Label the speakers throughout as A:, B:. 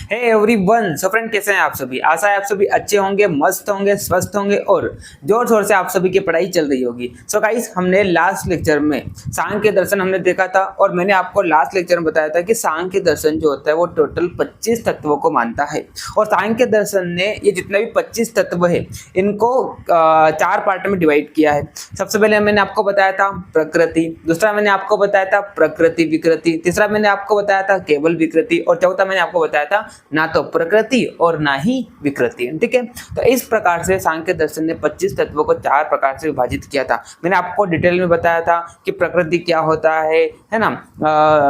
A: Hey everyone, so friend कैसे हैं आप सभी। आशा है आप सभी अच्छे होंगे, मस्त होंगे, स्वस्थ होंगे और जोर शोर से आप सभी की पढ़ाई चल रही होगी। सो गाइस, हमने लास्ट लेक्चर में सांख्य दर्शन हमने देखा था और मैंने आपको लास्ट लेक्चर में बताया था कि सांख्य दर्शन जो होता है वो टोटल 25 तत्वों को मानता है। और सांख्य दर्शन ने ये जितने भी 25 तत्व है इनको 4 पार्ट में डिवाइड किया है। सबसे पहले मैंने आपको बताया था प्रकृति, दूसरा मैंने आपको बताया था प्रकृति विकृति, तीसरा मैंने आपको बताया था केवल विकृति और चौथा मैंने आपको बताया था ना तो प्रकृति और ना ही विकृति। ठीक है, तो इस प्रकार से सांख्य दर्शन ने 25 तत्वों को 4 प्रकार से विभाजित किया था। मैंने आपको डिटेल में बताया था कि प्रकृति क्या होता है ना,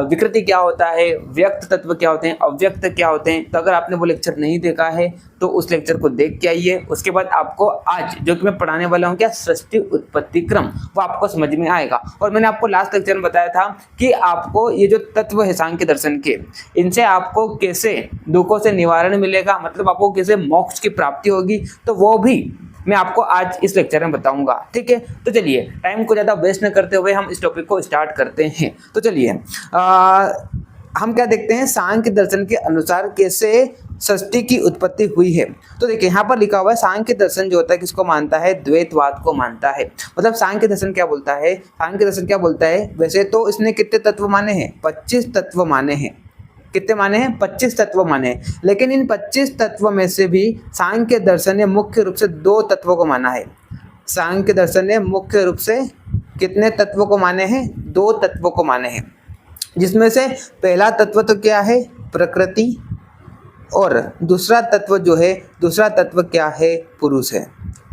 A: विकृति क्या होता है, व्यक्त तत्व क्या होते हैं, अव्यक्त क्या होते हैं। तो अगर आपने वो लेक्चर नहीं देखा है तो उस लेक्चर को देख के आइए। उसके बाद आपको आज जो कि मैं पढ़ाने वाला हूँ क्या, सृष्टि उत्पत्ति क्रम, वो आपको समझ में आएगा। और मैंने आपको लास्ट लेक्चर में बताया था कि आपको ये जो तत्व है सांख्य दर्शन के, इनसे आपको कैसे दुखों से निवारण मिलेगा, मतलब आपको कैसे मोक्ष की प्राप्ति होगी, तो वो भी मैं आपको आज इस लेक्चर में बताऊंगा। ठीक है, तो चलिए टाइम को ज़्यादा वेस्ट न करते हुए हम इस टॉपिक को स्टार्ट करते हैं। तो चलिए हम क्या देखते हैं, सांख्य दर्शन के अनुसार कैसे सृष्टि की उत्पत्ति हुई है। तो देखिए यहाँ पर लिखा हुआ है सांख्य दर्शन जो होता है किसको मानता है, द्वैतवाद को मानता है। मतलब सांख्य दर्शन क्या बोलता है, सांख्य दर्शन क्या बोलता है, वैसे तो इसने कितने तत्व माने हैं, 25 तत्व माने हैं। कितने माने हैं, 25 तत्व माने हैं। लेकिन इन 25 तत्व में से भी सांख्य दर्शन ने मुख्य रूप से 2 तत्वों को माना है। सांख्य दर्शन ने मुख्य रूप से कितने तत्वों को माने हैं, 2 तत्वों को माने हैं। जिसमें से पहला तत्व तो क्या है, प्रकृति, और दूसरा तत्व जो है, दूसरा तत्व क्या है, पुरुष है।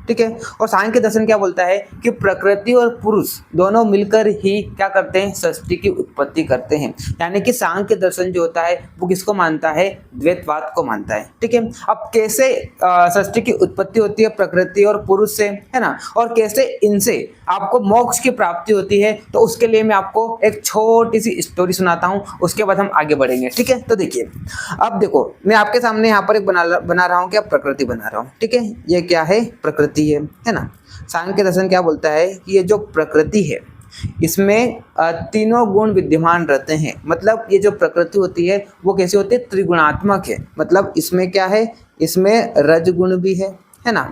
A: ठीक है, और सांख्य दर्शन क्या बोलता है कि प्रकृति और पुरुष दोनों मिलकर ही क्या करते हैं, सृष्टि की उत्पत्ति करते हैं। यानी कि सांख्य दर्शन जो होता है वो किसको मानता है, द्वैतवाद को मानता है। ठीक है, अब कैसे सृष्टि की उत्पत्ति होती है प्रकृति और पुरुष से, है ना, और कैसे इनसे आपको मोक्ष की प्राप्ति होती है, तो उसके लिए मैं आपको एक छोटी सी स्टोरी सुनाता हूँ, उसके बाद हम आगे बढ़ेंगे। ठीक है, तो देखिए अब देखो मैं आपके सामने यहाँ पर एक बना रहा हूँ, क्या प्रकृति बना रहा हूँ। ठीक है, ये क्या है, प्रकृति है ना। सांख्य दर्शन क्या बोलता है कि ये जो प्रकृति है इसमें तीनों गुण विद्यमान रहते हैं। मतलब ये जो प्रकृति होती है वो कैसी होती है, त्रिगुणात्मक है। मतलब इसमें क्या है, इसमें रज गुण भी है ना,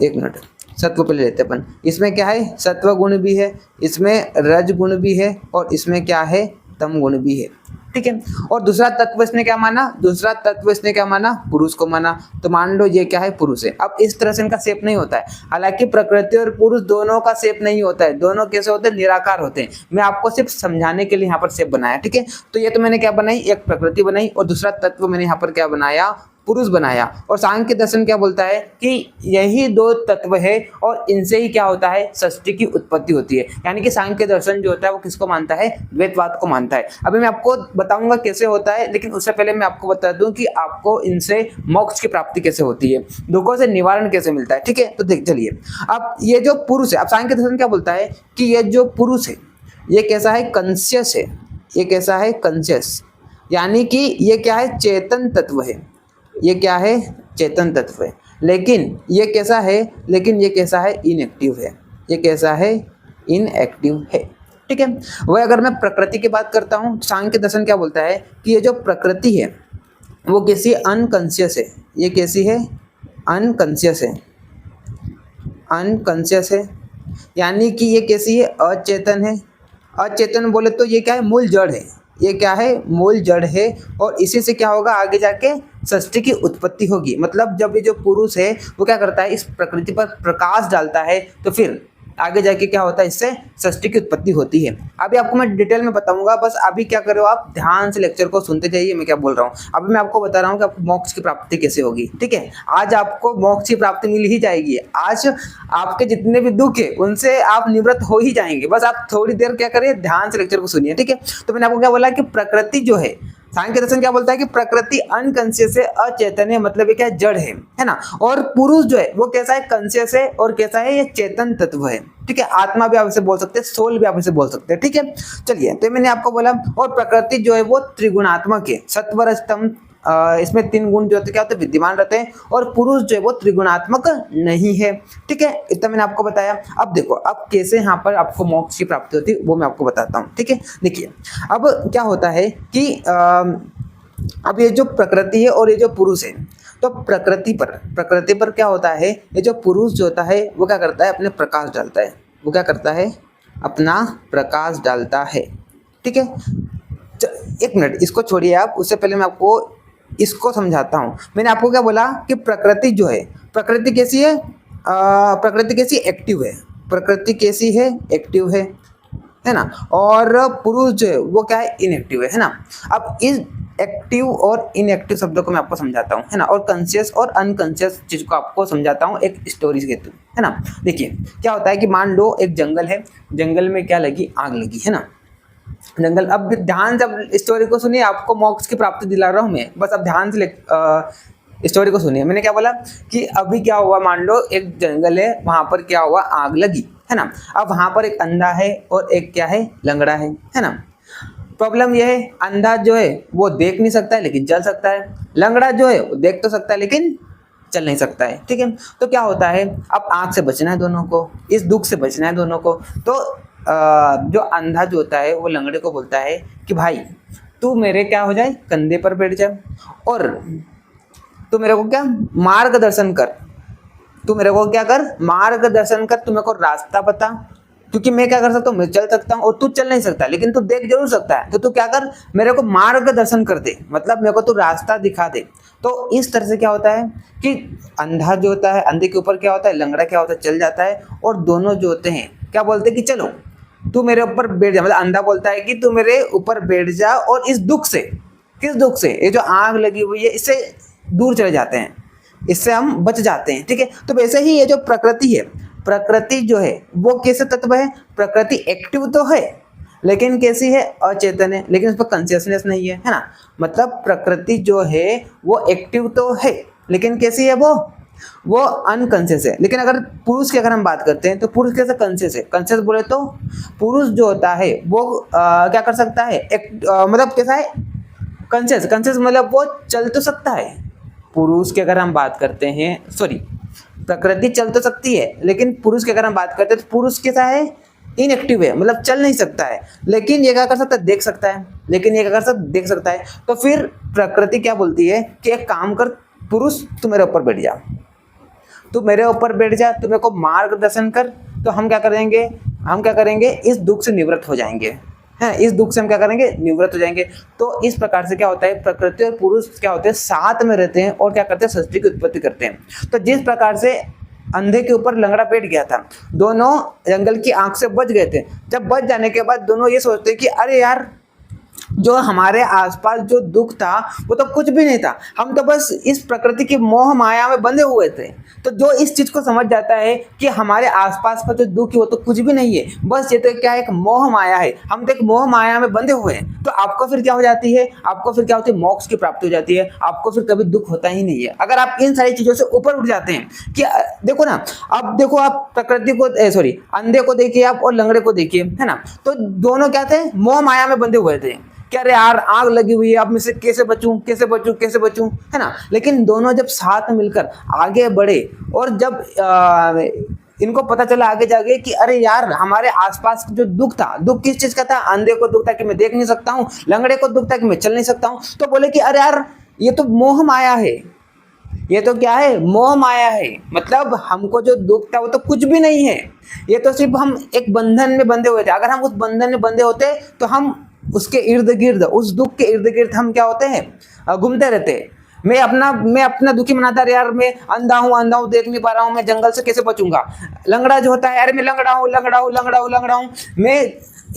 A: एक मिनट सत्व पे ले लेते अपन। इसमें क्या है, सत्व गुण भी है, इसमें रज गुण भी है और इसमें क्या है, तम गुण भी है। ठीक है, और दूसरा तत्व इसने क्या माना, दूसरा तत्व इसने क्या माना, पुरुष को माना। तो मान लो ये क्या है, पुरुष है। अब इस तरह से इनका शेप नहीं होता है, हालांकि प्रकृति और पुरुष दोनों का शेप नहीं होता है, दोनों कैसे होते हैं, निराकार होते हैं। मैं आपको सिर्फ समझाने के लिए यहाँ पर शेप बनाया। ठीक है, तो ये तो मैंने क्या बनाई, एक प्रकृति बनाई और दूसरा तत्व मैंने यहाँ पर क्या बनाया, पुरुष बनाया। और सांख्य दर्शन क्या बोलता है कि यही 2 तत्व है और इनसे ही क्या होता है, सृष्टि की उत्पत्ति होती है। यानी कि सांख्य दर्शन जो होता है वो किसको मानता है, द्वैतवाद को मानता है। अभी मैं आपको बताऊंगा कैसे होता है, लेकिन उससे पहले मैं आपको बता दूं कि आपको इनसे मोक्ष की प्राप्ति कैसे होती है, दुखों से निवारण कैसे मिलता है। ठीक है, तो देख चलिए अब ये जो पुरुष है, अब सांख्य दर्शन क्या बोलता है कि ये जो पुरुष है ये कैसा है, कॉन्शियस है। ये कैसा है, कॉन्शियस, यानी कि ये क्या है, चेतन तत्व है। ये क्या है, चेतन तत्व है। लेकिन ये कैसा है, लेकिन ये कैसा है, इनएक्टिव है। ये कैसा है, इनएक्टिव है। ठीक है, वह अगर मैं प्रकृति की बात करता हूँ, सांख्य दर्शन क्या बोलता है कि ये जो प्रकृति है वो कैसी, अनकॉन्शियस है। ये कैसी है, अनकॉन्शियस है। अनकॉन्शियस है यानी कि ये कैसी है, अचेतन है। अचेतन बोले तो ये क्या है, मूल जड़ है। ये क्या है, मूल जड़ है और इसी से क्या होगा, आगे जाके सृष्टि की उत्पत्ति होगी। मतलब जब ये जो पुरुष है वो क्या करता है, इस प्रकृति पर प्रकाश डालता है, तो फिर आगे जाके क्या होता है, इससे सृष्टि की उत्पत्ति होती है। अभी आपको मैं डिटेल में बताऊंगा, बस अभी क्या करो, आप ध्यान से लेक्चर को सुनते जाइए मैं क्या बोल रहा हूँ। अभी मैं आपको बता रहा हूँ कि आपको मोक्ष की प्राप्ति कैसे होगी। ठीक है, आज आपको मोक्ष की प्राप्ति मिल ही जाएगी। आज आपके जितने भी दुख है उनसे आप निवृत्त हो ही जाएंगे। बस आप थोड़ी देर क्या करिए, ध्यान से लेक्चर को सुनिए। ठीक है, तो मैंने आपको क्या बोला कि प्रकृति जो है, सांख्य दर्शन क्या बोलता है कि प्रकृति अनकॉन्शियस है, अचेतन है, मतलब ये क्या है, जड़ है ना। और पुरुष जो है वो कैसा है, कॉन्शियस है और कैसा है, ये चेतन तत्व है। ठीक है, आत्मा भी आप इसे बोल सकते हैं, सोल भी आप इसे बोल सकते हैं। ठीक है, चलिए तो मैंने आपको बोला, और प्रकृति जो है वो त्रिगुणात्मक है, सत्व रज तम इसमें 3 गुण जो क्या होते हैं, विद्यमान रहते हैं। और पुरुष जो है वो त्रिगुणात्मक नहीं है। ठीक है, इतना मैंने आपको बताया। अब देखो अब कैसे यहाँ पर आपको मोक्ष की प्राप्ति होती है वो मैं आपको बताता हूँ। ठीक है, देखिए अब क्या होता है कि अब ये जो प्रकृति है और ये जो पुरुष है, तो प्रकृति पर क्या होता है, ये जो पुरुष जो होता है वो क्या करता है, अपने प्रकाश डालता है। वो क्या करता है, अपना प्रकाश डालता है। ठीक है, एक मिनट इसको छोड़िए आप, उससे पहले मैं आपको इसको समझाता हूँ। मैंने आपको क्या बोला कि प्रकृति जो है, प्रकृति कैसी है, प्रकृति कैसी एक्टिव है, प्रकृति कैसी है, एक्टिव है ना। और पुरुष जो है वो क्या है, इनएक्टिव है ना। अब इस एक्टिव और इनएक्टिव शब्दों को मैं आपको समझाता हूँ, है ना, और कॉन्शियस और अनकॉन्शियस चीज को आपको समझाता हूँ एक स्टोरी के थ्रू, है ना। देखिए क्या होता है कि मान लो एक जंगल है, जंगल में क्या लगी, आग लगी, है ना, जंगल। अब ध्यान से अब स्टोरी को सुनिए, आपको मोक्ष की प्राप्ति दिला रहा हूँ मैं, बस अब ध्यान से स्टोरी को सुनिए। मैंने क्या बोला कि अभी क्या हुआ, मान लो एक जंगल है, वहां पर क्या हुआ, आग लगी, है ना। अब वहां पर एक अंधा है और एक क्या है, लंगड़ा है ना। प्रॉब्लम यह है, अंधा जो है वो देख नहीं सकता है लेकिन चल सकता है, लंगड़ा जो है वो देख तो सकता है लेकिन चल नहीं सकता है। ठीक है, तो क्या होता है, अब आग से बचना है दोनों को, इस दुख से बचना है दोनों को। तो जो अंधा जो होता है वो लंगड़े को बोलता है कि भाई तू मेरे क्या हो जाए, कंधे पर बैठ जाए और तू मेरे को क्या मार्गदर्शन कर, तू मेरे को क्या कर, मार्गदर्शन कर, तू मेरे को रास्ता बता, क्योंकि मैं क्या कर सकता हूँ, मैं चल सकता हूँ और तू चल नहीं सकता, लेकिन तू देख जरूर सकता है। तो तू क्या कर, मेरे को मार्गदर्शन कर दे, मतलब मेरे को तू रास्ता दिखा दे। तो इस तरह से क्या होता है कि अंधा जो होता है, अंधे के ऊपर क्या होता है, लंगड़ा क्या होता है, चल जाता है। और दोनों जो होते हैं क्या बोलते हैं कि चलो तू मेरे ऊपर बैठ जा, मतलब अंधा बोलता है कि तू मेरे ऊपर बैठ जा और इस दुख से, किस दुख से, ये जो आग लगी हुई है इससे दूर चले जाते हैं, इससे हम बच जाते हैं। ठीक है, तो वैसे ही ये जो प्रकृति है, प्रकृति जो है वो कैसे तत्व है, प्रकृति एक्टिव तो है लेकिन कैसी है, अचेतन है, लेकिन उस पर कॉन्शियसनेस नहीं है, है ना। मतलब प्रकृति जो है वो एक्टिव तो है लेकिन कैसी है, वो अनकॉन्शियस है। लेकिन अगर पुरुष की अगर हम बात करते हैं तो पुरुष कैसे कॉन्शियस है, कॉन्शियस बोले तो पुरुष जो होता है वो क्या कर सकता है, मतलब कैसा है, कॉन्शियस, कॉन्शियस मतलब वो चल तो सकता है। पुरुष की अगर हम बात करते हैं, सॉरी, प्रकृति चल तो सकती है लेकिन पुरुष की अगर हम बात करते हैं तो पुरुष कैसा है, इनएक्टिव है, मतलब चल नहीं सकता है, लेकिन ये क्या कर सकता है, देख सकता है, लेकिन ये क्या कर सकता है, देख सकता है। तो फिर प्रकृति क्या बोलती है कि एक काम कर पुरुष, तू मेरे ऊपर बैठ जा, तू मेरे ऊपर बैठ जा, तू मेरे को मार्गदर्शन कर। तो हम क्या करेंगे, हम क्या करेंगे, इस दुख से निवृत्त हो जाएंगे, हैं, इस दुख से हम क्या करेंगे, निवृत्त हो जाएंगे। तो इस प्रकार से क्या होता है, प्रकृति और पुरुष क्या होते हैं, साथ में रहते हैं और क्या करते हैं, सृष्टि की उत्पत्ति करते हैं। तो जिस प्रकार से अंधे के ऊपर लंगड़ा बैठ गया था, दोनों जंगल की आग से बच गए थे। जब बच जाने के बाद दोनों ये सोचते हैं कि अरे यार, जो हमारे आसपास जो दुख था वो तो कुछ भी नहीं था, हम तो बस इस प्रकृति की मोह माया में बंधे हुए थे। तो जो इस चीज को समझ जाता है कि हमारे आसपास का जो दुख है वो तो कुछ भी नहीं है, बस ये तो क्या, एक मोह माया है, हम तो एक मोह माया में बंधे हुए हैं। तो आपको फिर क्या हो जाती है, आपको फिर क्या होती है, मोक्ष की प्राप्ति हो जाती है, आपको फिर कभी दुख होता ही नहीं है अगर आप इन सारी चीजों से ऊपर उठ जाते हैं। कि देखो ना, अब देखो आप प्रकृति को, सॉरी, अंधे को देखिए आप और लंगड़े को देखिए, है ना। तो दोनों क्या थे, मोह माया में बंधे हुए थे, क्या रे यार आग लगी हुई है, अब मैं से कैसे बचूं, कैसे बचूं, कैसे बचूं, है ना। लेकिन दोनों जब साथ में मिलकर आगे बढ़े और जब इनको पता चला आगे जाके कि अरे यार, हमारे आसपास जो दुख था, दुख किस चीज का था, अंधे को दुख था कि मैं देख नहीं सकता हूँ, लंगड़े को दुख था कि मैं चल नहीं सकता हूँ। तो बोले कि अरे यार, ये तो मोह माया है, ये तो क्या है, मोह माया है, मतलब हमको जो दुख था वो तो कुछ भी नहीं है, ये तो सिर्फ हम एक बंधन में बंधे हुए थे। अगर हम उस बंधन में बंधे होते तो हम उसके इर्द गिर्द, उस दुख के इर्द गिर्द हम क्या होते हैं, घूमते रहते। मैं अपना दुखी मनाता, यार मैं अंधा हूँ, देख नहीं पा रहा हूँ, मैं जंगल से कैसे बचूंगा। लंगड़ा जो होता है, अरे मैं लंगड़ा हूँ, मैं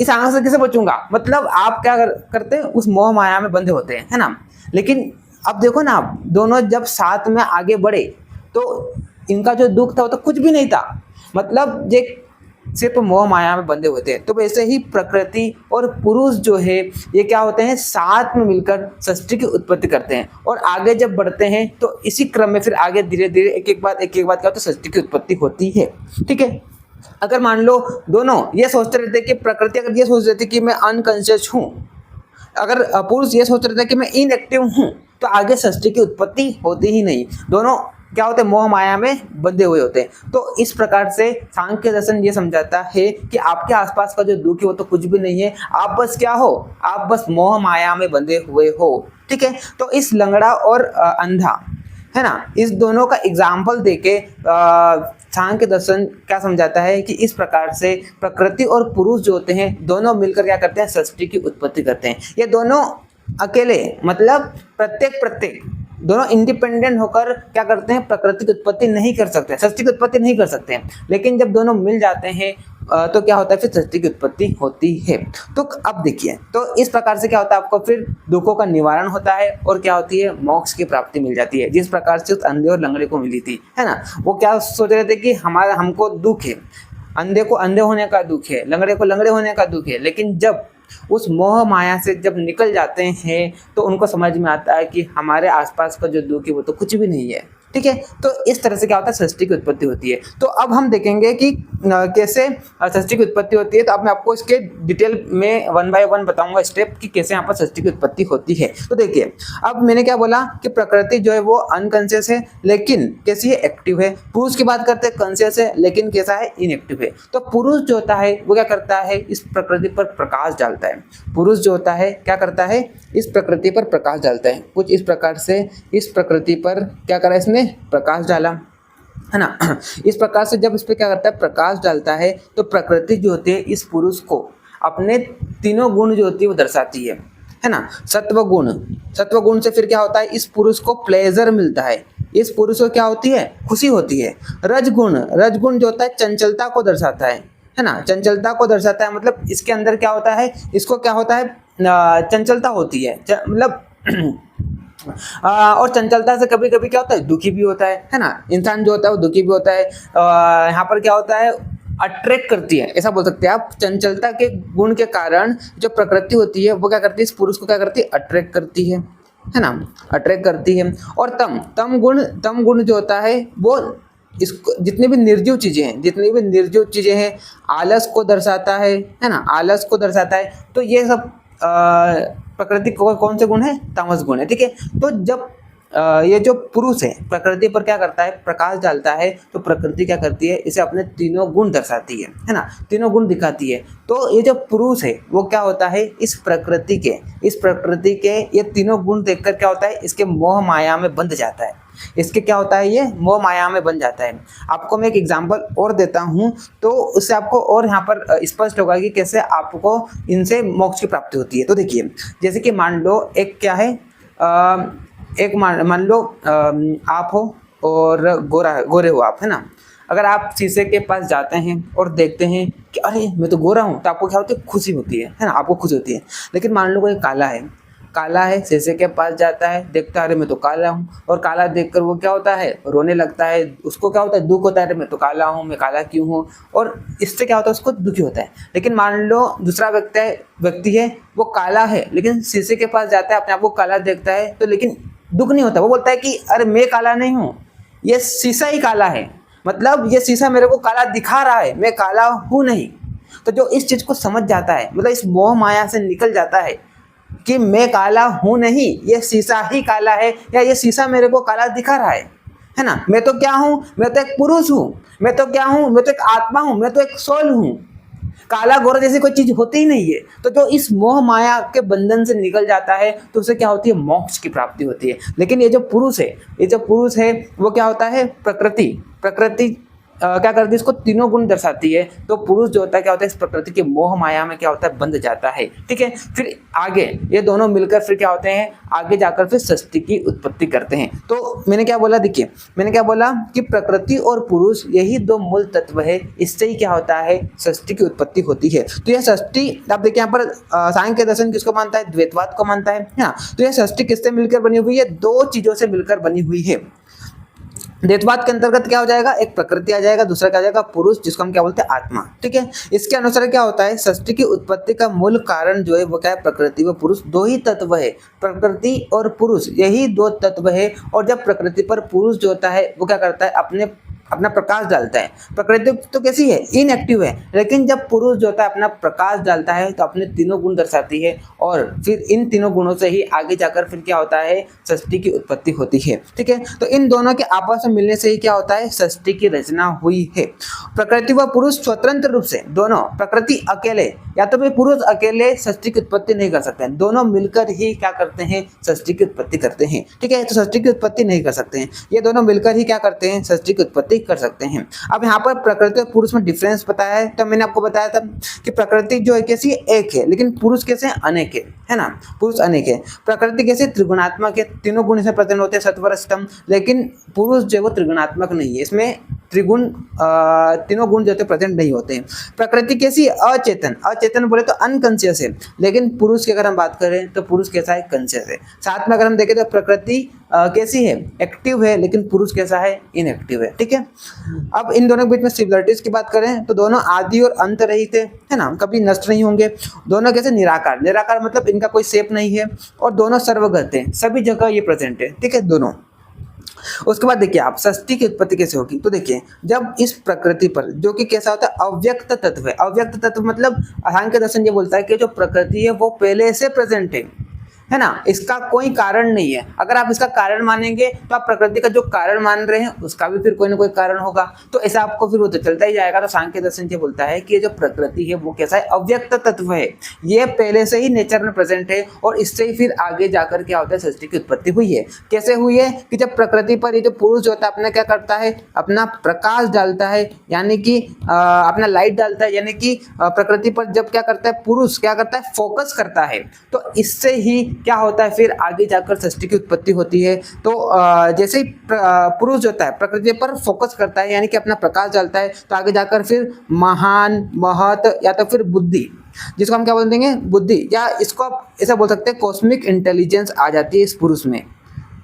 A: इस आंख से कैसे बचूंगा। मतलब आप क्या करते हैं, उस मोह माया में बंधे होते हैं, है ना। लेकिन अब देखो ना, आप दोनों जब साथ में आगे बढ़े तो इनका जो दुख था वो तो कुछ भी नहीं था, मतलब ये सिर्फ मोह माया में बंधे हुए थे। तो वैसे ही प्रकृति और पुरुष जो है ये क्या होते हैं, साथ में मिलकर सृष्टि की उत्पत्ति करते हैं और आगे जब बढ़ते हैं तो इसी क्रम में फिर आगे धीरे धीरे एक एक बात क्या होता है, सृष्टि की उत्पत्ति होती है। ठीक है, अगर मान लो दोनों ये सोचते रहते कि प्रकृति अगर ये सोच रही थी कि मैं अनकॉन्शियस हूँ, अगर पुरुष ये सोच रहे थे कि मैं इनएक्टिव हूँ, तो आगे सृष्टि की उत्पत्ति होती ही नहीं। दोनों क्या होते हैं, मोह माया में बंधे हुए होते हैं। तो इस प्रकार से सांख्य दर्शन ये समझाता है कि आपके आसपास का जो दुख है वो तो कुछ भी नहीं है, आप बस क्या हो, आप बस मोह माया में बंधे हुए हो। ठीक है। तो इस लंगड़ा और अंधा है ना, इस दोनों का एग्जाम्पल देके सांख्य दर्शन क्या समझाता है कि इस प्रकार से प्रकृति और पुरुष जो होते हैं दोनों मिलकर क्या करते हैं, सृष्टि की उत्पत्ति करते हैं। ये दोनों अकेले मतलब प्रत्येक दोनों इंडिपेंडेंट होकर क्या करते हैं, प्रकृति की उत्पत्ति नहीं कर सकते, सृष्टि की उत्पत्ति नहीं कर सकते हैं। लेकिन जब दोनों मिल जाते हैं तो क्या होता है, फिर सृष्टि की उत्पत्ति होती है। तो अब देखिए, तो इस प्रकार से क्या होता है, आपको फिर दुखों का निवारण होता है और क्या होती है, मोक्ष की प्राप्ति मिल जाती है। जिस प्रकार से उस अंधे और लंगड़े को मिली थी, है ना, वो क्या सोच रहे थे कि हमको दुख है, अंधे को अंधे होने का दुख है, लंगड़े को लंगड़े होने का दुख है। लेकिन जब उस मोह माया से जब निकल जाते हैं तो उनको समझ में आता है कि हमारे आसपास का जो दुख है वो तो कुछ भी नहीं है, ठीक है। तो इस तरह से क्या होता है, सृष्टि की उत्पत्ति होती है। तो अब हम देखेंगे कि कैसे सृष्टि की उत्पत्ति होती है। तो अब मैं आपको इसके डिटेल में 1 बाय 1 बताऊंगा स्टेप कि कैसे यहाँ पर सृष्टि की उत्पत्ति होती है। तो देखिए, अब मैंने क्या बोला कि प्रकृति जो है वो अनकॉन्शियस है, लेकिन कैसी है, एक्टिव है। पुरुष की बात करते हैं, कॉन्शियस है लेकिन कैसा है, इनएक्टिव है। तो पुरुष जो होता है वो क्या करता है, इस प्रकृति पर प्रकाश डालता है। पुरुष जो होता है क्या करता है, इस प्रकृति पर प्रकाश डालता है। कुछ इस प्रकार से इस प्रकृति पर क्या करा, इसने प्रकाश डाला, है ना। इस प्रकार से जब इस पे क्या करता है, प्रकाश डालता है, तो प्रकृति जो होती है इस पुरुष को अपने तीनों गुण जो होती है वो दर्शाती है ना। सत्व गुण से फिर क्या होता है, इस पुरुष को प्लेजर मिलता है, इस पुरुष को क्या होती है, खुशी होती है। रजगुण जो होता है चंचलता को दर्शाता है ना, चंचलता को दर्शाता है। मतलब इसके अंदर क्या होता है, इसको क्या होता है, चंचलता होती है, मतलब और चंचलता से कभी कभी क्या होता है, दुखी भी होता है ना। इंसान जो होता है वो दुखी भी होता है। यहाँ पर क्या होता है, अट्रैक्ट करती है, ऐसा बोल सकते हैं आप। चंचलता के गुण के कारण जो प्रकृति होती है वो क्या करती है, इस पुरुष को क्या करती है, अट्रैक्ट करती है ना, अट्रैक्ट करती है। और तम गुण जो होता है वो इसको जितनी भी निर्जीव चीजें हैं, आलस को दर्शाता है ना, आलस को दर्शाता है। तो ये सब प्रकृति कौन से गुण है, तामस गुण है, ठीक है। तो जब ये जो पुरुष है प्रकृति पर क्या करता है, प्रकाश डालता है, तो प्रकृति क्या करती है, इसे अपने तीनों गुण दर्शाती है ना, तीनों गुण दिखाती है। तो ये जो पुरुष है वो क्या होता है, इस प्रकृति के ये तीनों गुण देखकर क्या होता है, इसके मोह माया में बंध जाता है। इसके क्या होता है, ये मोह माया में बन जाता है। आपको मैं एक एग्जांपल और देता हूं तो उससे आपको और यहाँ पर स्पष्ट होगा कि कैसे आपको इनसे मोक्ष की प्राप्ति होती है। तो देखिए, जैसे कि मान लो एक क्या है, मान लो आप हो और गोरे हो आप, है ना। अगर आप शीशे के पास जाते हैं और देखते हैं कि अरे मैं तो गोरा हूँ, तो आपको क्या होती है, खुशी होती है ना, आपको खुशी होती है। लेकिन मान लो कोई काला है, शीशे के पास जाता है, देखता है अरे मैं तो काला हूँ, और काला देखकर वो क्या होता है, रोने लगता है। उसको क्या होता है, दुख होता है, अरे मैं तो काला हूँ, मैं काला क्यों हूँ, और इससे क्या होता है, उसको दुखी होता है। लेकिन मान लो दूसरा व्यक्ति है, वो काला है लेकिन शीशे के पास जाता है, अपने आप को काला देखता है, तो लेकिन दुख नहीं होता। वो बोलता है कि अरे मैं काला नहीं हूँ, ये शीशा ही काला है, मतलब ये शीशा मेरे को काला दिखा रहा है, मैं काला हूँ नहीं। तो जो इस चीज को समझ जाता है, मतलब इस मोह माया से निकल जाता है कि मैं काला हूं नहीं, ये शीशा ही काला है, या ये शीशा मेरे को काला दिखा रहा है ना। मैं तो क्या हूं, मैं तो एक पुरुष हूं, मैं तो क्या हूं, मैं तो एक आत्मा हूं, मैं तो एक सोल हूं। काला गोरा जैसी कोई चीज होती ही नहीं है। तो जो इस मोह माया के बंधन से निकल जाता है तो उसे क्या होती है, मोक्ष की प्राप्ति होती है। लेकिन ये जो पुरुष है वो क्या होता है, प्रकृति क्या करती है, इसको तीनों गुण दर्शाती है। तो पुरुष जो होता है क्या होता है, इस प्रकृति के मोह माया में क्या होता है, बंध जाता है, ठीक है। फिर आगे ये दोनों मिलकर फिर क्या होते हैं, आगे जाकर फिर सृष्टि की उत्पत्ति करते हैं। तो मैंने क्या बोला, देखिए मैंने क्या बोला कि प्रकृति और पुरुष यही दो मूल तत्व है, इससे ही क्या होता है, सृष्टि की उत्पत्ति होती है। तो यह सृष्टि आप देखिए यहाँ पर सांख्य दर्शन किसको मानता है, द्वैतवाद को मानता है ना। तो यह सृष्टि किससे मिलकर बनी हुई है, दो चीजों से मिलकर बनी हुई है। द्वैतवाद के अंतर्गत क्या हो जाएगा, एक प्रकृति आ जाएगा, दूसरा क्या आ जाएगा, पुरुष, जिसको हम क्या बोलते हैं, आत्मा, ठीक है। इसके अनुसार क्या होता है, सृष्टि की उत्पत्ति का मूल कारण जो है वो क्या है, प्रकृति व पुरुष दो ही तत्व है। प्रकृति और पुरुष यही दो तत्व है। और जब प्रकृति पर पुरुष जो होता है वो क्या करता है, अपने अपना प्रकाश डालता है। प्रकृति तो कैसी है, इनएक्टिव है, लेकिन जब पुरुष जो होता है अपना प्रकाश डालता है तो अपने तीनों गुण दर्शाती है और फिर इन तीनों गुणों से ही आगे जाकर फिर क्या होता है, सृष्टि की उत्पत्ति होती है। ठीक है, तो इन दोनों के आपस में मिलने से ही क्या होता है, सृष्टि की रचना हुई है। प्रकृति व पुरुष स्वतंत्र रूप से दोनों, प्रकृति अकेले या तो फिर पुरुष अकेले सृष्टि की उत्पत्ति नहीं कर सकते हैं, दोनों मिलकर ही क्या करते हैं, सृष्टि की उत्पत्ति करते हैं। ठीक है, तो सृष्टि की उत्पत्ति नहीं कर सकते हैं, ये दोनों मिलकर ही क्या करते हैं, सृष्टि की उत्पत्ति कर सकते हैं। अब यहाँ पर प्रकृति और पुरुष में डिफरेंस बताया है, तो मैंने आपको बताया था कि प्रकृति जो है कैसी एक है, लेकिन पुरुष कैसे अनेक है ना, पुरुष अनेक है। प्रकृति कैसे त्रिगुणात्मक है, तीनों गुण इसमें प्रकट होते हैं, सत्वर स्तंभ, लेकिन पुरुष जो वो त्रिगुणात्मक नहीं है, इसमें त्रिगुण तीनों गुण जो होते प्रेजेंट नहीं होते हैं। प्रकृति कैसी, अचेतन, अचेतन बोले तो अनकॉन्शियस है, लेकिन पुरुष की अगर हम बात करें तो पुरुष कैसा है, कॉन्शियस है। साथ में अगर हम देखें तो प्रकृति कैसी है, एक्टिव है, लेकिन पुरुष कैसा है, इनएक्टिव है। ठीक है, अब इन दोनों के बीच में सिमिलरिटीज की बात करें तो दोनों आदि और अंत रहित है ना, कभी नष्ट नहीं होंगे। दोनों कैसे, निराकार, निराकार मतलब इनका कोई शेप नहीं है, और दोनों सर्वगत है, सभी जगह ये प्रेजेंट है। ठीक है, दोनों। उसके बाद देखिए आप सृष्टि की उत्पत्ति कैसे होगी, तो देखिए जब इस प्रकृति पर जो कि कैसा होता है, अव्यक्त तत्व है। अव्यक्त तत्व मतलब सांख्य दर्शन ये बोलता है कि जो प्रकृति है वो पहले से प्रेजेंट है ना, इसका कोई कारण नहीं है। अगर आप इसका कारण मानेंगे तो आप प्रकृति का जो कारण मान रहे हैं उसका भी फिर कोई ना कोई कारण होगा, तो ऐसा आपको फिर वो तो चलता ही जाएगा। तो सांख्य दर्शन ये बोलता है कि ये जो प्रकृति है वो कैसा है, अव्यक्त तत्व है, ये पहले से ही नेचर में प्रेजेंट है, और इससे ही फिर आगे जाकर क्या होता है, सृष्टि की उत्पत्ति हुई है। कैसे हुई है कि जब प्रकृति पर ये जो पुरुष जो होता है अपना क्या करता है, अपना प्रकाश डालता है, यानी कि अपना लाइट डालता है, यानी कि प्रकृति पर जब क्या करता है, पुरुष क्या करता है, फोकस करता है, तो इससे ही क्या होता है, फिर आगे जाकर सृष्टि की उत्पत्ति होती है। तो जैसे ही पुरुष होता है प्रकृति पर फोकस करता है, यानी कि अपना प्रकाश डालता है, तो आगे जाकर फिर महान, महत या तो फिर बुद्धि, जिसको हम क्या बोल देंगे, बुद्धि, या इसको आप ऐसा बोल सकते हैं कॉस्मिक इंटेलिजेंस आ जाती है इस पुरुष में,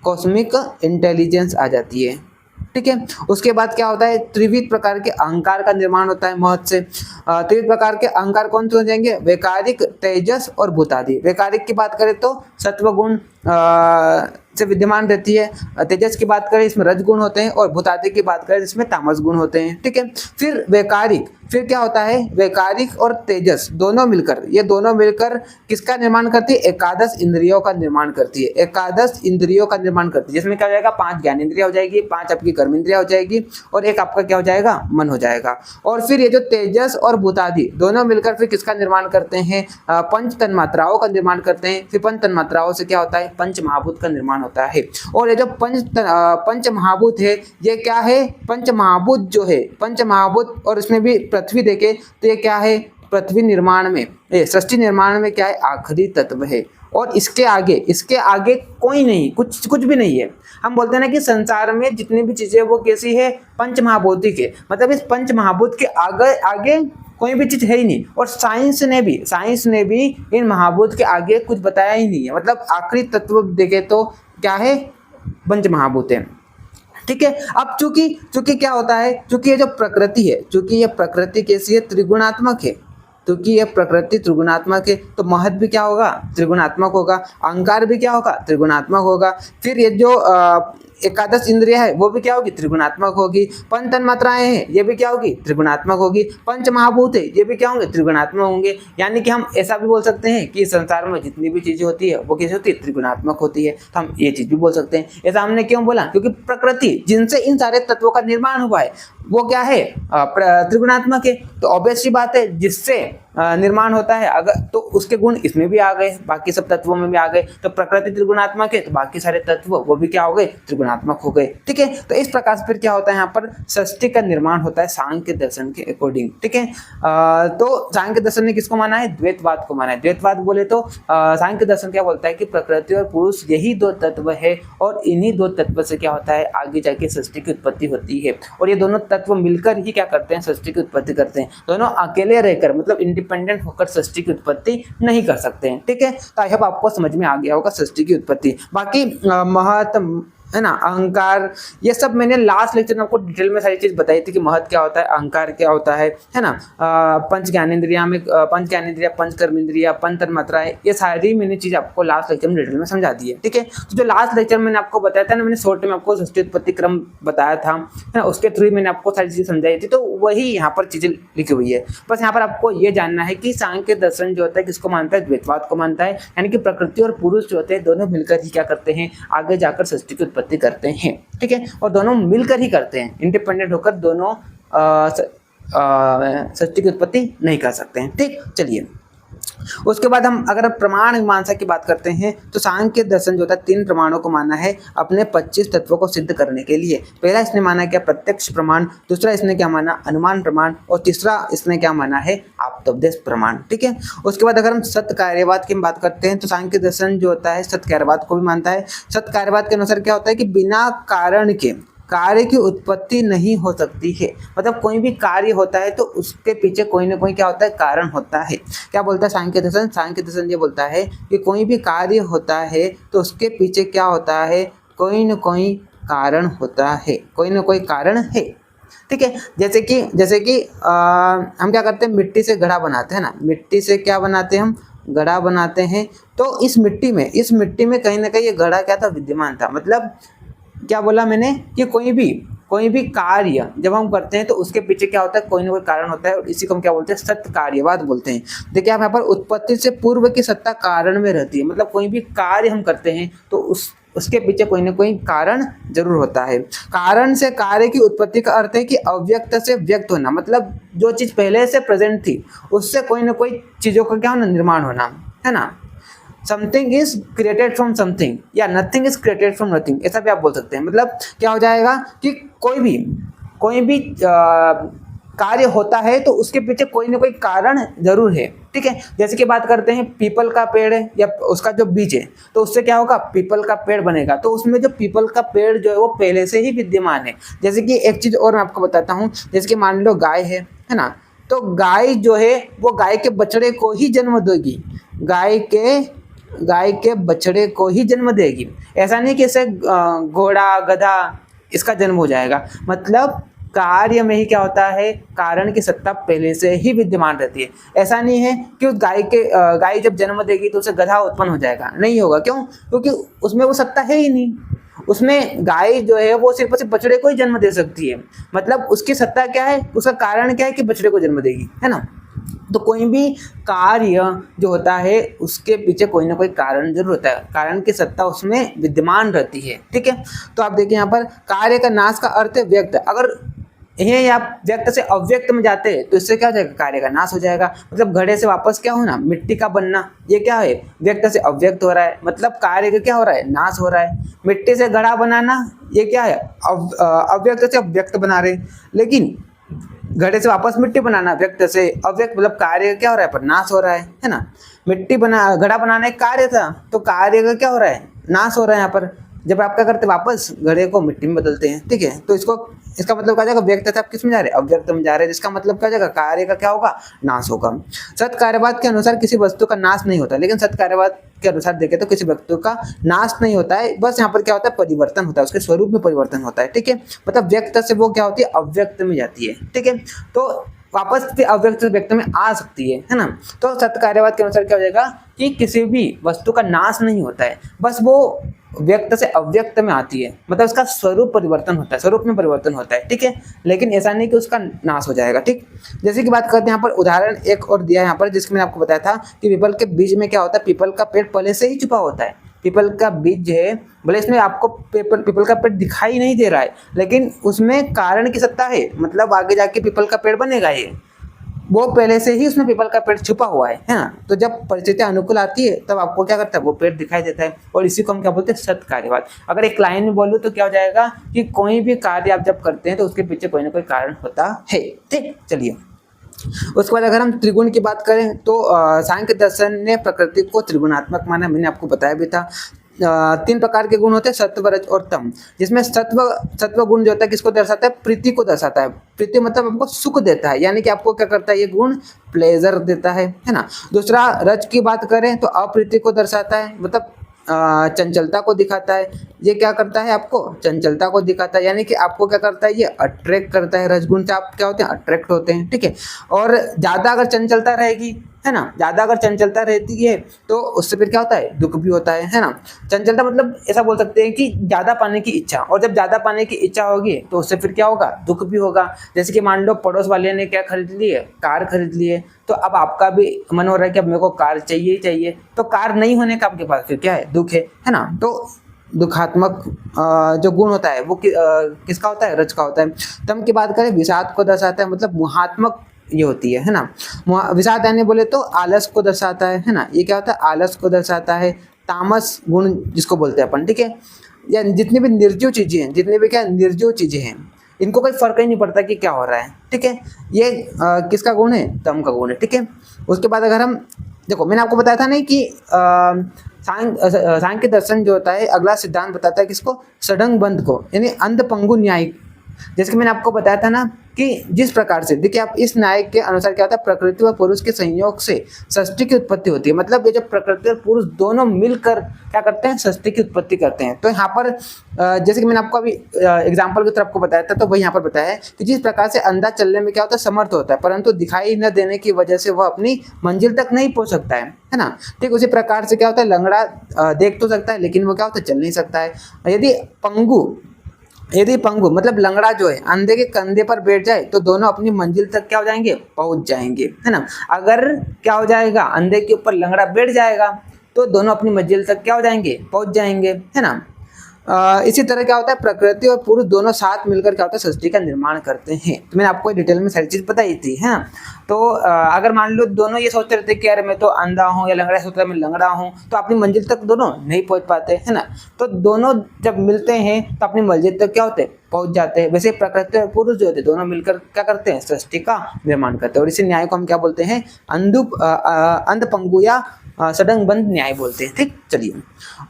A: कॉस्मिक इंटेलिजेंस आ जाती है। ठीक है, उसके बाद क्या होता है, त्रिविध प्रकार के अहंकार का निर्माण होता है महत से। त्रिविध प्रकार के अहंकार कौन से हो जाएंगे, वैकारिक, तेजस और भूतादि। वैकारिक की बात करें तो सत्वगुण से विद्यमान रहती है, तेजस की बात करें इसमें रजगुण होते हैं, और भूतादि की बात करें इसमें तामस गुण होते हैं। ठीक है, फिर वैकारिक, फिर क्या होता है, वैकारिक और तेजस दोनों मिलकर, ये दोनों मिलकर किसका निर्माण करती है, एकादश इंद्रियों का निर्माण करती है, एकादश इंद्रियों का निर्माण करती है, जिसमें क्या हो जाएगा, 5 ज्ञान इंद्रिया हो जाएगी, 5 आपकी कर्म इंद्रिया हो जाएगी, और एक आपका क्या हो जाएगा, मन हो जाएगा। और फिर ये जो तेजस और भूतादि दोनों मिलकर फिर किसका निर्माण करते हैं, पंच तन्मात्राओं का निर्माण करते हैं। फिर पंच तन्मात्राओं से क्या होता है, पंच महाभूत का निर्माण होता है। और ये जो पंच महाभूत है, ये क्या है, पंच महाभूत जो है, पंच महाभूत, और इसमें भी पृथ्वी देखे तो ये क्या है, पृथ्वी निर्माण में, सृष्टि निर्माण में क्या है, आखिरी तत्व है, और इसके आगे कोई नहीं, कुछ भी नहीं है। हम बोलते हैं ना कि संसार में जितनी भी चीजें वो कैसी है, पंच महाभूतिक है, मतलब इस पंच महाभूत के आगे कोई भी चीज है ही नहीं। और साइंस ने भी इन महाभूत के आगे कुछ बताया ही नहीं है, मतलब आखिरी तत्व देखे तो क्या है, पंच महाभूत है। ठीक है, अब चूंकि क्या होता है, चूंकि ये जो प्रकृति है, चूंकि ये प्रकृति कैसी है, त्रिगुणात्मक है, क्योंकि ये प्रकृति त्रिगुणात्मक है, तो महत भी क्या होगा, त्रिगुणात्मक होगा, अहंकार भी क्या होगा, त्रिगुणात्मक होगा। फिर ये जो एकादश इंद्रिया है वो भी क्या होगी, त्रिगुणात्मक होगी। पंच तन्मात्राएं हैं ये भी क्या होगी, त्रिगुणात्मक होगी। पंच महाभूत है ये भी क्या होंगे, त्रिगुणात्मक होंगे। यानी कि हम ऐसा भी बोल सकते हैं कि संसार में जितनी भी चीजें होती है वो कैसी होती है, त्रिगुणात्मक होती है। तो हम ये चीज भी बोल सकते हैं। ऐसा हमने क्यों बोला, क्योंकि प्रकृति जिनसे इन सारे तत्वों का निर्माण हुआ है वो क्या है, त्रिगुणात्मक है। तो ऑब्वियस सी बात है, जिससे निर्माण होता है अगर, तो उसके गुण इसमें भी आ गए, बाकी सब तत्वों में भी आ गए। तो प्रकृति त्रिगुणात्मक है तो बाकी सारे तत्व वो भी क्या हो गए, त्रिगुणात्मक हो गए। ठीक है, तो इस प्रकार से फिर क्या होता है, यहाँ पर सृष्टि का निर्माण होता है सांख्य दर्शन के अकॉर्डिंग। ठीक है, तो सांख्य दर्शन ने किसको माना है, द्वैतवाद को माना है। द्वैतवाद बोले तो सांख्य दर्शन क्या बोलता है कि प्रकृति और पुरुष यही दो तत्व है, और इन्हीं दो तत्व से क्या होता है, आगे जाके सृष्टि की उत्पत्ति होती है। और ये दोनों तत्व मिलकर ही क्या करते हैं, सृष्टि की उत्पत्ति करते हैं। दोनों अकेले रहकर, मतलब इंडिपेंडेंट होकर सृष्टि की उत्पत्ति नहीं कर सकते हैं। ठीक है, तो आई होप आपको समझ में आ गया होगा सृष्टि की उत्पत्ति। बाकी महत, है ना, अहंकार, ये सब मैंने लास्ट लेक्चर में आपको डिटेल में सारी चीज बताई थी कि महत्व क्या होता है, अहंकार क्या होता है ना, पंच ज्ञानेंद्रिया में पंच ज्ञानेंद्रिया, पंच कर्मेंद्रिया, पंच तन्मात्रा है, ये सारी मैंने चीज आपको लास्ट लेक्चर में डिटेल में समझा दी है। ठीक है, तो जो लास्ट लेक्चर मैंने आपको बताया था ना, मैंने शॉर्ट में आपको षष्ठी उत्पत्ति क्रम बताया था, है ना, उसके थ्रू मैंने आपको सारी चीजें समझाई थी, तो वही यहाँ पर चीजें लिखी हुई है। बस यहाँ पर आपको ये जानना है कि सांख्य दर्शन जो होता है किसको मानता है, द्वैतवाद को मानता है, यानी कि प्रकृति और पुरुष जो होते हैं दोनों मिलकर ही क्या करते हैं, आगे जाकर सृष्टि की उत्पत्ति करते हैं। ठीक है, और दोनों मिलकर ही करते हैं, इंडिपेंडेंट होकर दोनों सृष्टि की उत्पत्ति नहीं कर सकते हैं। ठीक, चलिए उसके बाद हम अगर प्रमाण मीमांसा की बात करते हैं तो सांख्य दर्शन जो था 3 प्रमाणों को माना है अपने 25 तत्वों को सिद्ध करने के लिए। पहला इसने माना क्या, प्रत्यक्ष प्रमाण, दूसरा इसने क्या माना, अनुमान प्रमाण, और तीसरा इसने क्या माना है, आप्तोपदेश प्रमाण। ठीक है, उसके बाद अगर हम सत्य कार्यवाद की बात करते हैं तो सांख्य दर्शन जो होता है सत्य कार्यवाद को भी मानता है। सत्य कार्यवाद के अनुसार क्या होता है कि बिना कारण के कार्य की उत्पत्ति नहीं हो सकती है, मतलब कोई भी कार्य होता है तो उसके पीछे कोई ना कोई क्या होता है, कारण होता है। क्या बोलता है सांख्य दर्शन, सांख्य दर्शन ये बोलता है कि कोई भी कार्य होता है तो उसके पीछे क्या होता है, कोई ना कोई कारण होता है, कोई ना कोई कारण है। ठीक है, जैसे कि हम क्या करते हैं, मिट्टी से घड़ा बनाते हैं ना, मिट्टी से क्या बनाते हैं हम, घड़ा बनाते हैं, तो इस मिट्टी में कहीं ना कहीं ये घड़ा क्या था, विद्यमान था। मतलब क्या बोला मैंने कि कोई भी कार्य जब हम करते हैं तो उसके पीछे क्या होता है, कोई ना कोई कारण होता है, और इसी को हम क्या बोलते हैं, सत्य कार्यवाद बोलते हैं। देखिए आप यहाँ पर उत्पत्ति से पूर्व की सत्ता कारण में रहती है, मतलब कोई भी कार्य हम करते हैं तो उसके पीछे कोई ना कोई कारण जरूर होता है। कारण से कार्य की उत्पत्ति का अर्थ है कि अव्यक्त से व्यक्त होना, मतलब जो चीज पहले से प्रेजेंट थी उससे कोई ना कोई चीजों का क्या होना, निर्माण होना, है ना। Something is created from something या nothing is created from nothing, ऐसा भी आप बोल सकते हैं। मतलब क्या हो जाएगा कि कोई भी कार्य होता है तो उसके पीछे कोई ना कोई कारण जरूर है। ठीक है, जैसे कि बात करते हैं पीपल का पेड़ है या उसका जो बीज है तो उससे क्या होगा, पीपल का पेड़ बनेगा, तो उसमें जो पीपल का पेड़ जो है वो पहले से ही विद्यमान है। जैसे कि एक चीज और मैं आपको बताता हूँ, जैसे कि मान लो गाय है ना, तो गाय जो है वो गाय के बछड़े को ही जन्म देगी, गाय के बछड़े को ही जन्म देगी। ऐसा नहीं कि इसे घोड़ा गधा इसका जन्म हो जाएगा, मतलब कार्य में ही क्या होता है, कारण की सत्ता पहले से ही विद्यमान रहती है। ऐसा नहीं है कि उस गाय जब जन्म देगी तो उसे गधा उत्पन्न हो जाएगा, नहीं होगा। क्यों? क्योंकि उसमें वो सत्ता है ही नहीं। उसमें गाय जो है वो सिर्फ बछड़े को ही जन्म दे सकती है, मतलब उसकी सत्ता क्या है, उसका कारण क्या है कि बछड़े को जन्म देगी, है ना। तो कोई भी कार्य जो होता है उसके पीछे कोई ना कोई कारण जरूर होता है, कारण की सत्ता उसमें विद्यमान रहती है। ठीक है, तो आप देखिए यहाँ पर कार्य का नाश का अर्थ है व्यक्त। अगर यही आप व्यक्त से अव्यक्त में जाते हैं तो इससे क्या हो जाएगा, कार्य का नाश हो जाएगा। मतलब घड़े से वापस क्या होना, मिट्टी का बनना, ये क्या है, व्यक्त से अव्यक्त हो रहा है, मतलब कार्य का क्या हो रहा है, नाश हो रहा है। मिट्टी से घड़ा बनाना ये क्या है, अव्यक्त से अव्यक्त बना रहे। लेकिन घड़े से वापस मिट्टी बनाना, व्यक्त से अव्यक्त, मतलब कार्य क्या हो रहा है, पर नाश हो रहा है ना। घड़ा बनाना एक कार्य था, तो कार्य का क्या हो रहा है, नाश हो रहा है यहाँ पर। जब आप क्या करते हैं, वापस घड़े को मिट्टी में बदलते हैं। ठीक है, तो इसका मतलब क्या जाएगा, व्यक्त से आप किस में जा रहे हैं, अव्यक्त में जा रहे हैं, जिसका मतलब क्या जाएगा, कार्य का क्या होगा, नाश होगा। सत्य कार्यवाद के अनुसार किसी वस्तु का नाश नहीं होता, लेकिन सत्य कार्यवाद के अनुसार देखें तो किसी वस्तु का नाश नहीं होता है, बस यहाँ पर क्या होता है, परिवर्तन होता है, उसके स्वरूप में परिवर्तन होता है। ठीक है, मतलब व्यक्त से वो क्या होती है, अव्यक्त में जाती है। ठीक है, तो वापस फिर अव्यक्त से व्यक्त में आ सकती है ना। तो सत्य कार्यवाद के अनुसार क्या हो जाएगा कि किसी भी वस्तु का नाश नहीं होता है, बस वो व्यक्त से अव्यक्त में आती है, मतलब उसका स्वरूप परिवर्तन होता है, स्वरूप में परिवर्तन होता है। ठीक है, लेकिन ऐसा नहीं कि उसका नाश हो जाएगा। ठीक, जैसे कि बात करते हैं यहाँ पर उदाहरण एक और दिया है यहाँ पर, जिसमें मैंने आपको बताया था कि पीपल के बीज में क्या होता है, पीपल का पेड़ पहले से ही छुपा होता है। पीपल का बीज जो है, भले इसमें आपको पीपल का पेड़ दिखाई नहीं दे रहा है, लेकिन उसमें कारण की सत्ता है, मतलब आगे जाके पीपल का पेड़ बनेगा, ये वो पहले से ही उसमें पीपल का पेड़ छुपा हुआ है ना। तो जब परिस्थितियां अनुकूल आती है तब आपको क्या करता है, वो पेड़ दिखाई देता है, और इसी को हम क्या बोलते हैं, सत्य कार्यवाद। अगर एक लाइन में बोलूँ तो क्या हो जाएगा कि कोई भी कार्य आप जब करते हैं तो उसके पीछे कोई ना कोई कारण होता है। ठीक, चलिए उसके बाद अगर हम त्रिगुण की बात करें तो सांख्य दर्शन ने प्रकृति को त्रिगुणात्मक माना, मैंने आपको बताया भी था। 3 प्रकार के गुण होते हैं, सत्व, रज और तम, जिसमें सत्व गुण जो होता है किसको दर्शाता है, प्रीति को दर्शाता है। प्रीति मतलब आपको सुख देता है, यानी कि आपको क्या करता है, ये गुण प्लेजर देता है ना। दूसरा रज की बात करें तो अप्रीति को दर्शाता है, मतलब चंचलता को दिखाता है। ये क्या करता है, आपको चंचलता को दिखाता है, यानी कि आपको क्या करता है, ये अट्रैक्ट करता है। रजगुण से आप क्या होते हैं, अट्रैक्ट होते हैं, ठीक है। और ज़्यादा अगर चंचलता रहेगी, है ना, ज़्यादा अगर चंचलता रहती है तो उससे फिर क्या होता है, दुख भी होता है ना। चंचलता मतलब ऐसा बोल सकते हैं कि ज़्यादा पाने की इच्छा, और जब ज़्यादा पाने की इच्छा होगी तो उससे फिर क्या होगा, दुख भी होगा। जैसे कि मान लो पड़ोस वाले ने क्या खरीद ली है, कार खरीद ली है, तो अब आपका भी मन हो रहा है कि अब मेरे को कार चाहिए ही चाहिए, तो कार नहीं होने का आपके पास फिर क्या है, दुख है ना। तो दुखात्मक जो गुण होता है वो किसका होता है, रज का होता है। तम की बात करें, विषाद को दर्शाता है, मतलब मोहात्मक ये होती है ना। विषाद यानी बोले तो आलस को दर्शाता है ना। ये क्या होता है, आलस को दर्शाता है। तामस गुण जिसको बोलते हैं अपन, ठीक है। या जितनी भी निर्जीव चीजें हैं, जितनी भी क्या निर्जीव चीजें हैं, इनको कोई फर्क ही नहीं पड़ता कि क्या हो रहा है, ठीक है। ये किसका गुण है, तम का गुण है, ठीक है। उसके बाद अगर हम देखो, मैंने आपको बताया था नहीं कि सांख्य दर्शन जो होता है, अगला सिद्धांत बताता है किसको, सडंग बंध को, यानी अंध पंगु न्याय। जैसे कि मैंने आपको बताया था ना कि जिस प्रकार से देखिए आप, इस न्याय के अनुसार क्या होता है, प्रकृति और पुरुष के संयोग से सृष्टि की उत्पत्ति होती है। मतलब ये जो प्रकृति और पुरुष दोनों मिलकर क्या करते हैं, सृष्टि की उत्पत्ति करते हैं। तो यहाँ पर जैसे कि मैंने आपको अभी एग्जाम्पल की तरफ आपको बताया था, तो वही यहाँ पर बताया है कि जिस प्रकार से अंधा चलने में क्या होता है, समर्थ होता है, परंतु दिखाई न देने की वजह से वह अपनी मंजिल तक नहीं पहुंच सकता है ना। ठीक उसी प्रकार से क्या होता है, लंगड़ा देख तो सकता है लेकिन वो क्या होता है, चल नहीं सकता है। यदि पंगु मतलब लंगड़ा जो है अंधे के कंधे पर बैठ जाए तो दोनों अपनी मंजिल तक क्या हो जाएंगे, पहुंच जाएंगे, है ना। अगर क्या हो जाएगा, अंधे के ऊपर लंगड़ा बैठ जाएगा तो दोनों अपनी मंजिल तक क्या हो जाएंगे, पहुंच जाएंगे, है ना। इसी तरह क्या होता है, प्रकृति और पुरुष दोनों साथ मिलकर क्या होता है, सृष्टि का निर्माण करते हैं। तो मैंने आपको डिटेल में सारी चीज बताई थी, है ना। तो अगर मान लो दोनों ये सोचते रहते कि यार मैं तो अंधा हूँ, या लंगड़ा सोचता है मैं लंगड़ा हूँ, तो अपनी मंजिल तक दोनों नहीं पहुंच पाते, है ना। तो दोनों जब मिलते हैं तो अपनी मंजिल तक क्या होते हैं, पहुंच जाते हैं। वैसे प्रकृति और पुरुष जो होते हैं दोनों मिलकर क्या करते हैं, सृष्टि का निर्माण करते हैं। और इसी न्याय को हम क्या बोलते हैं, अंध पंगु या सडंग बंद न्याय बोलते हैं। ठीक, चलिए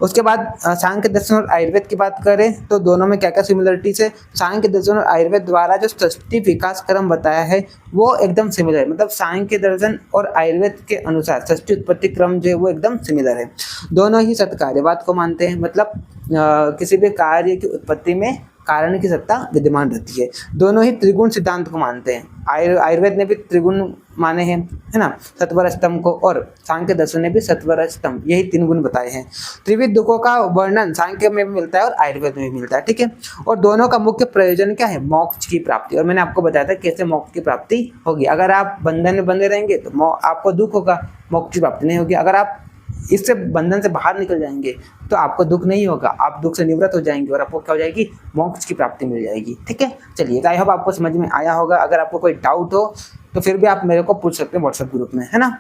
A: उसके बाद सांख्य दर्शन और आयुर्वेद की बात करें तो दोनों में क्या क्या सिमिलरिटीज है। सांख्य दर्शन और आयुर्वेद द्वारा जो सृष्टि विकास क्रम बताया है वो एकदम सिमिलर है। मतलब सांख्य दर्शन और आयुर्वेद के अनुसार सृष्टि उत्पत्ति क्रम जो है वो एकदम सिमिलर है। दोनों ही सत्कार्यवाद को मानते हैं, मतलब किसी भी कार्य की उत्पत्ति में कारण की सत्ता विद्यमान रहती है। दोनों ही त्रिगुण सिद्धांत को मानते हैं। आयुर्वेद ने भी त्रिगुण माने हैं, है ना, सत्वर स्तंभ को, और सांख्य दर्शन ने भी सत्वर स्तंभ, यही 3 गुण बताए हैं। त्रिविध दुखों का वर्णन सांख्य में भी मिलता है और आयुर्वेद में भी मिलता है, ठीक है। और दोनों का मुख्य प्रयोजन क्या है, मोक्ष की प्राप्ति। और मैंने आपको बताया था कैसे मोक्ष की प्राप्ति होगी। अगर आप बंधन में बंधे रहेंगे तो आपको दुख होगा, मोक्ष की प्राप्ति नहीं होगी। अगर आप इससे बंधन से बाहर निकल जाएंगे तो आपको दुख नहीं होगा, आप दुख से निवृत्त हो जाएंगे और आपको क्या हो जाएगी, मोक्ष की प्राप्ति मिल जाएगी। ठीक है, चलिए आई होप आपको समझ में आया होगा। अगर आपको कोई डाउट हो तो फिर भी आप मेरे को पूछ सकते हैं व्हाट्सएप ग्रुप में, है ना।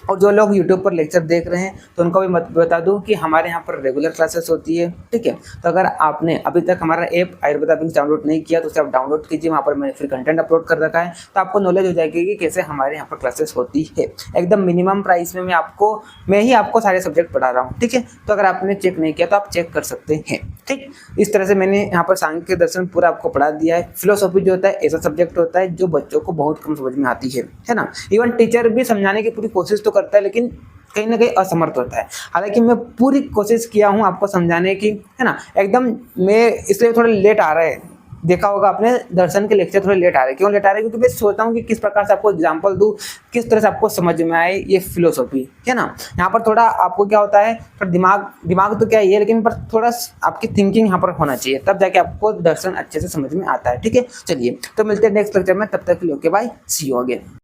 A: और जो लोग यूट्यूब पर लेक्चर देख रहे हैं तो उनको भी बता दूं कि हमारे यहाँ पर रेगुलर क्लासेस होती है, ठीक है। तो अगर आपने अभी तक हमारा ऐप आयुर्वेदा विंग्स डाउनलोड नहीं किया तो उसे आप डाउनलोड कीजिए, वहाँ पर मैंने फ्री कंटेंट अपलोड कर रखा है, तो आपको नॉलेज हो जाएगी कि कैसे हमारे यहाँ पर क्लासेस होती है। एकदम मिनिमम प्राइस में मैं ही आपको सारे सब्जेक्ट पढ़ा रहा हूँ, ठीक है। तो अगर आपने चेक नहीं किया तो आप चेक कर सकते हैं, ठीक। इस तरह से मैंने यहाँ पर सांख्य दर्शन पूरा आपको पढ़ा दिया है। फिलोसॉफी जो होता है ऐसा सब्जेक्ट होता है जो बच्चों को बहुत कम समझ में आती है ना। इवन टीचर भी समझाने की पूरी कोशिश तो करता है लेकिन कहीं ना कहीं असमर्थ होता है। हालांकि मैं पूरी कोशिश किया हूँ आपको समझाने की, है ना। एकदम मैं इसलिए थोड़ा लेट आ रहा है, देखा होगा आपने दर्शन के लेक्चर थोड़े लेट आ रहे हैं। क्यों लेट आ रहे हैं, क्योंकि मैं सोचता हूँ कि किस प्रकार से आपको एग्जांपल दूँ, किस तरह से आपको समझ में आए ये फिलोसॉफी, है ना। यहाँ पर थोड़ा आपको क्या होता है, पर दिमाग तो क्या ही है, लेकिन पर थोड़ा आपकी थिंकिंग यहाँ पर होना चाहिए, तब जाके आपको दर्शन अच्छे से समझ में आता है, ठीक है। चलिए तो मिलते हैं नेक्स्ट लेक्चर में, तब तक के लिए okay bye, see you again.